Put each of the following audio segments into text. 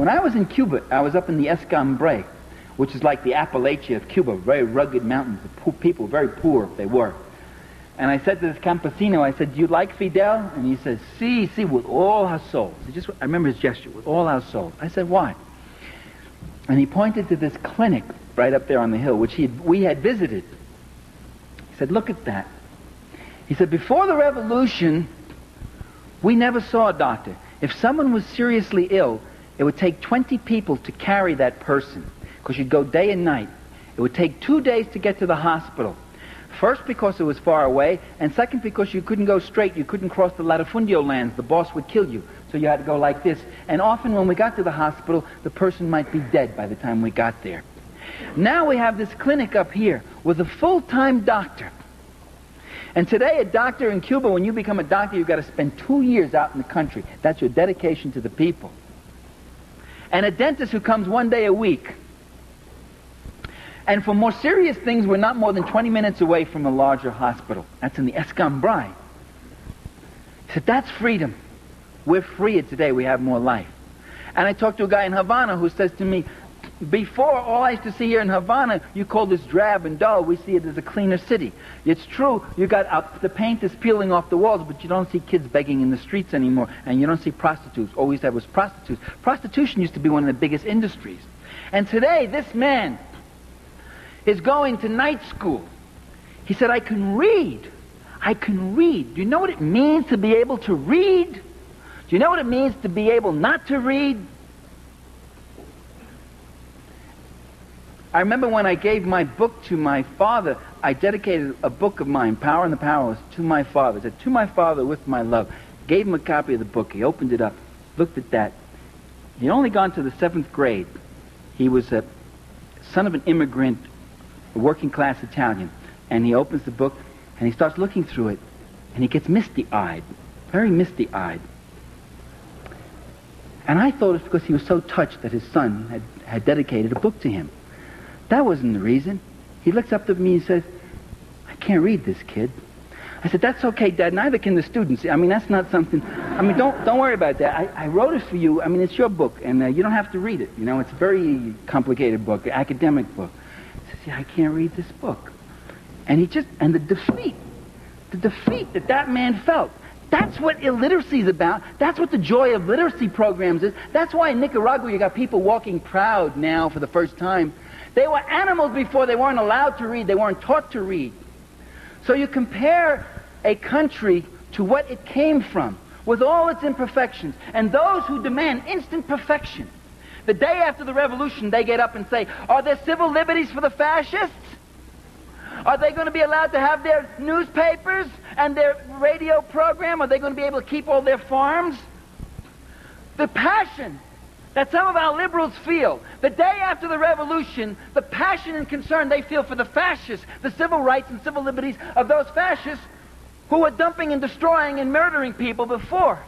When I was in Cuba, I was up in the Escambray, which is like the Appalachia of Cuba, very rugged mountains. The people, very poor they were. And I said to this campesino, I said, "Do you like Fidel?" And he says, "Sí, sí, with all our souls." I remember his gesture, "with all our souls." I said, "Why?" And he pointed to this clinic right up there on the hill, which we had visited. He said, "Look at that." He said, "Before the revolution, we never saw a doctor. If someone was seriously ill, it would take 20 people to carry that person, because you'd go day and night. It would take 2 days to get to the hospital. First, because it was far away, and second, because you couldn't go straight. You couldn't cross the latifundio lands. The boss would kill you. So you had to go like this. And often when we got to the hospital, the person might be dead by the time we got there. Now we have this clinic up here with a full-time doctor. And today, a doctor in Cuba, when you become a doctor, you've got to spend 2 years out in the country. That's your dedication to the people. And a dentist who comes 1 day a week. And for more serious things, we're not more than 20 minutes away from a larger hospital. That's in the Escambray. He said, "That's freedom. We're freer today. We have more life." And I talked to a guy in Havana who says to me, "Before, all I used to see here in Havana, you call this drab and dull. We see it as a cleaner city. It's true, you got the paint is peeling off the walls, but you don't see kids begging in the streets anymore, and you don't see prostitutes. All we used to have was prostitutes. Prostitution used to be one of the biggest industries. And today, this man is going to night school." He said, "I can read. I can read. Do you know what it means to be able to read? Do you know what it means to be able not to read?" I remember when I gave my book to my father, I dedicated a book of mine, Power and the Powerless, to my father. I said, "To my father with my love." Gave him a copy of the book. He opened it up, looked at that. He'd only gone to the 7th grade. He was a son of an immigrant, a working-class Italian. And he opens the book, and he starts looking through it, and he gets misty-eyed, very misty-eyed. And I thought it's because he was so touched that his son had dedicated a book to him. That wasn't the reason. He looks up to me and says, "I can't read this, kid." I said, "That's okay, Dad. Neither can the students. I mean, that's not something. I mean, don't worry about that. I wrote it for you. I mean, it's your book, and you don't have to read it. You know, it's a very complicated book, an academic book." He says, "Yeah, I can't read this book." And the defeat that man felt. That's what illiteracy is about. That's what the joy of literacy programs is. That's why in Nicaragua you got people walking proud now for the first time. They were animals before. They weren't allowed to read. They weren't taught to read. So you compare a country to what it came from, with all its imperfections, and those who demand instant perfection. The day after the revolution, they get up and say, "Are there civil liberties for the fascists? Are they going to be allowed to have their newspapers and their radio program? Are they going to be able to keep all their farms?" The passion that some of our liberals feel the day after the revolution, the passion and concern they feel for the fascists, the civil rights and civil liberties of those fascists who were dumping and destroying and murdering people before.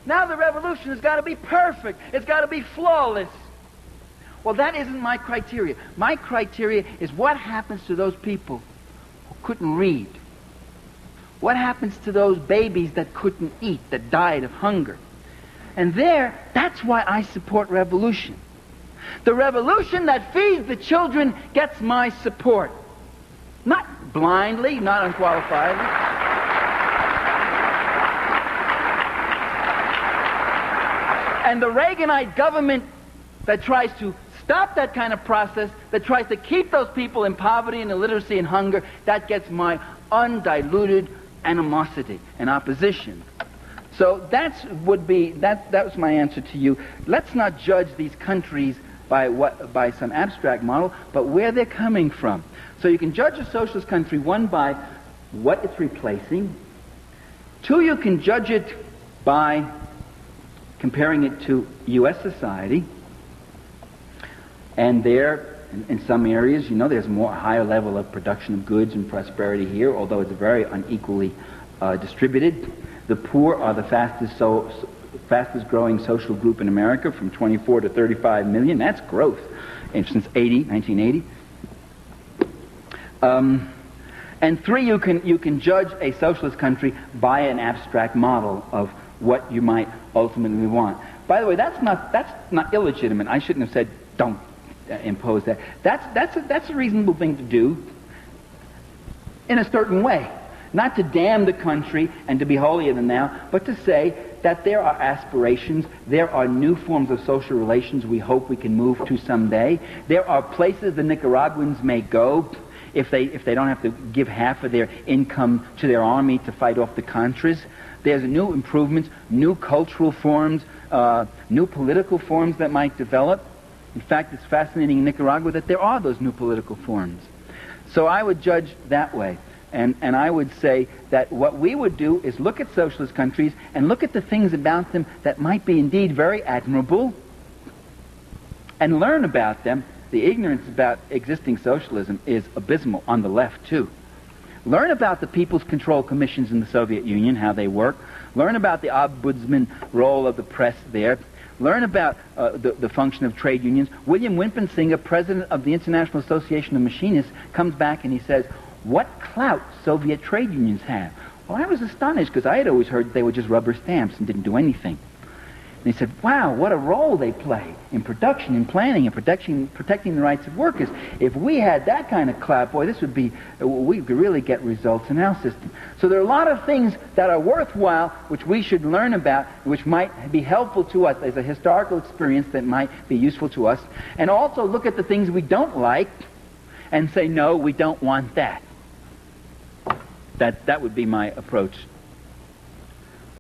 Now the revolution has got to be perfect. It's got to be flawless. Well, that isn't my criteria. My criteria is what happens to those people who couldn't read. What happens to those babies that couldn't eat, that died of hunger? And that's why I support revolution. The revolution that feeds the children gets my support. Not blindly, not unqualifiedly. And the Reaganite government that tries to stop that kind of process, that tries to keep those people in poverty and illiteracy and hunger, that gets my undiluted animosity and opposition. So that was my answer to you. Let's not judge these countries by some abstract model, but where they're coming from. So you can judge a socialist country, one, by what it's replacing. Two, you can judge it by comparing it to U.S. society. And there, in some areas, you know, there's a higher level of production of goods and prosperity here, although it's very unequally distributed. The poor are the fastest growing social group in America, from 24 to 35 million. That's growth since 1980. And three, you can judge a socialist country by an abstract model of what you might ultimately want. By the way, that's not illegitimate. I shouldn't have said don't impose that. That's a reasonable thing to do in a certain way. Not to damn the country and to be holier than thou, but to say that there are aspirations, there are new forms of social relations we hope we can move to someday. There are places the Nicaraguans may go if they don't have to give half of their income to their army to fight off the Contras. There's new improvements, new cultural forms, new political forms that might develop. In fact, it's fascinating in Nicaragua that there are those new political forms. So I would judge that way. And I would say that what we would do is look at socialist countries and look at the things about them that might be indeed very admirable and learn about them. The ignorance about existing socialism is abysmal on the left, too. Learn about the People's Control Commissions in the Soviet Union, how they work. Learn about the ombudsman role of the press there. Learn about the function of trade unions. William Wimpensinghe, president of the International Association of Machinists, comes back and he says, what clout Soviet trade unions have. Well, I was astonished because I had always heard they were just rubber stamps and didn't do anything. And he said, wow, what a role they play in production, in planning, and protecting the rights of workers. If we had that kind of clout, boy, we could really get results in our system. So there are a lot of things that are worthwhile, which we should learn about, which might be helpful to us as a historical experience that might be useful to us. And also look at the things we don't like and say, no, we don't want that. That would be my approach